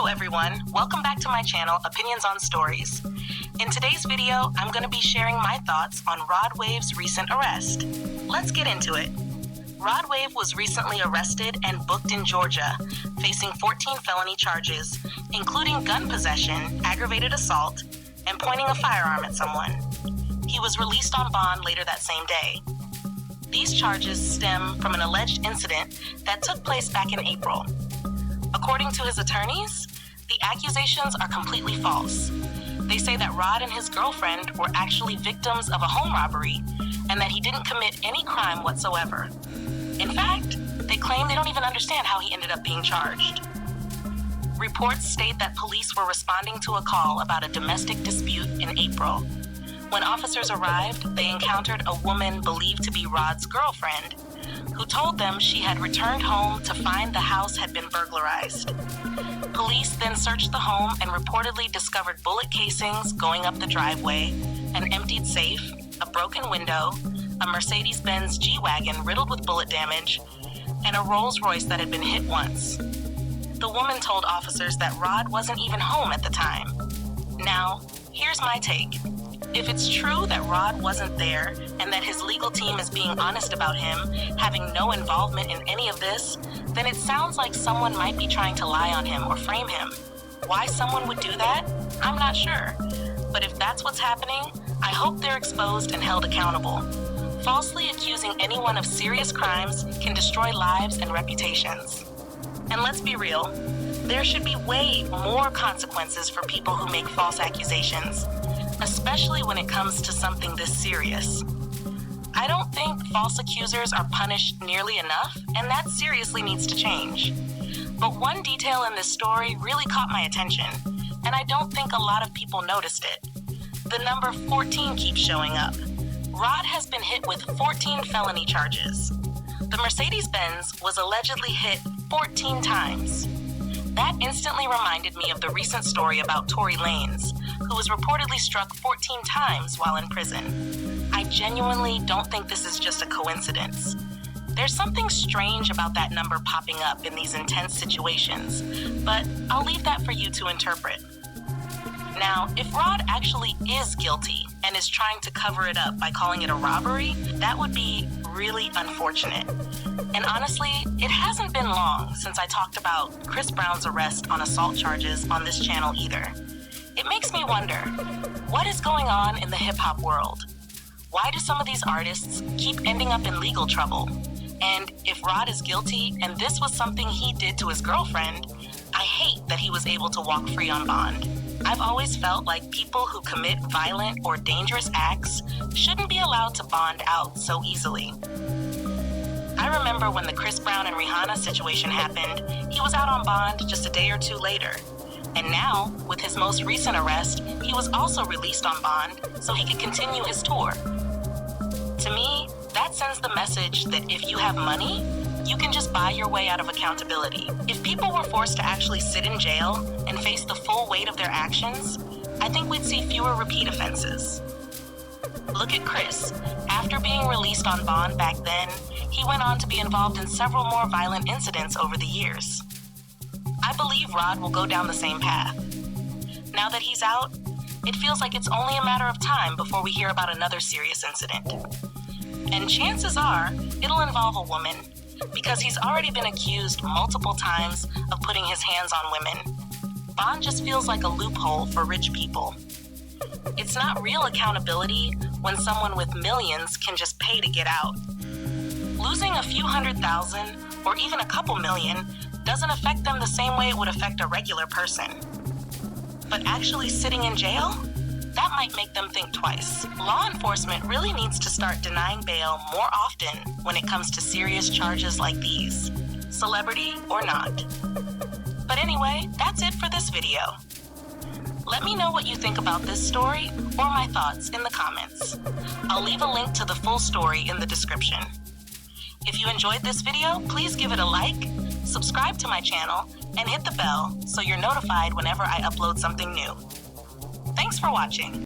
Hello everyone, welcome back to my channel, Opinions on Stories. In today's video, I'm going to be sharing my thoughts on Rod Wave's recent arrest. Let's get into it. Rod Wave was recently arrested and booked in Georgia, facing 14 felony charges, including gun possession, aggravated assault, and pointing a firearm at someone. He was released on bond later that same day. These charges stem from an alleged incident that took place back in April. According to his attorneys, the accusations are completely false. They say that Rod and his girlfriend were actually victims of a home robbery and that he didn't commit any crime whatsoever. In fact, they claim they don't even understand how he ended up being charged. Reports state that police were responding to a call about a domestic dispute in April. When officers arrived, they encountered a woman believed to be Rod's girlfriend, who told them she had returned home to find the house had been burglarized. Police then searched the home and reportedly discovered bullet casings going up the driveway, an emptied safe, a broken window, a Mercedes-Benz G-Wagon riddled with bullet damage, and a Rolls-Royce that had been hit once. The woman told officers that Rod wasn't even home at the time. Now, here's my take. If it's true that Rod wasn't there and that his legal team is being honest about him having no involvement in any of this, then it sounds like someone might be trying to lie on him or frame him. Why someone would do that? I'm not sure. But if that's what's happening, I hope they're exposed and held accountable. Falsely accusing anyone of serious crimes can destroy lives and reputations. And let's be real, there should be way more consequences for people who make false accusations, especially when it comes to something this serious. I don't think false accusers are punished nearly enough, and that seriously needs to change. But one detail in this story really caught my attention, and I don't think a lot of people noticed it. The number 14 keeps showing up. Rod has been hit with 14 felony charges. The Mercedes-Benz was allegedly hit 14 times. That instantly reminded me of the recent story about Tory Lanez, who was reportedly struck 14 times while in prison. I genuinely don't think this is just a coincidence. There's something strange about that number popping up in these intense situations, but I'll leave that for you to interpret. Now, if Rod actually is guilty and is trying to cover it up by calling it a robbery, that would be really unfortunate. And honestly, it hasn't been long since I talked about Chris Brown's arrest on assault charges on this channel either. It makes me wonder, what is going on in the hip-hop world? Why do some of these artists keep ending up in legal trouble? And if Rod is guilty and this was something he did to his girlfriend, I hate that he was able to walk free on bond. I've always felt like people who commit violent or dangerous acts shouldn't be allowed to bond out so easily. I remember when the Chris Brown and Rihanna situation happened, he was out on bond just a day or two later. And now, with his most recent arrest, he was also released on bond so he could continue his tour. To me, that sends the message that if you have money, you can just buy your way out of accountability. If people were forced to actually sit in jail and face the full weight of their actions, I think we'd see fewer repeat offenses. Look at Chris. After being released on bond back then, he went on to be involved in several more violent incidents over the years. I believe Rod will go down the same path. Now that he's out, it feels like it's only a matter of time before we hear about another serious incident. And chances are, it'll involve a woman, because he's already been accused multiple times of putting his hands on women. Bond just feels like a loophole for rich people. It's not real accountability when someone with millions can just pay to get out. Losing a few $100,000 or even a couple million doesn't affect them the same way it would affect a regular person. But actually sitting in jail? That might make them think twice. Law enforcement really needs to start denying bail more often when it comes to serious charges like these, celebrity or not. But anyway, that's it for this video. Let me know what you think about this story or my thoughts in the comments. I'll leave a link to the full story in the description. If you enjoyed this video, please give it a like, subscribe to my channel, and hit the bell so you're notified whenever I upload something new. Thanks for watching.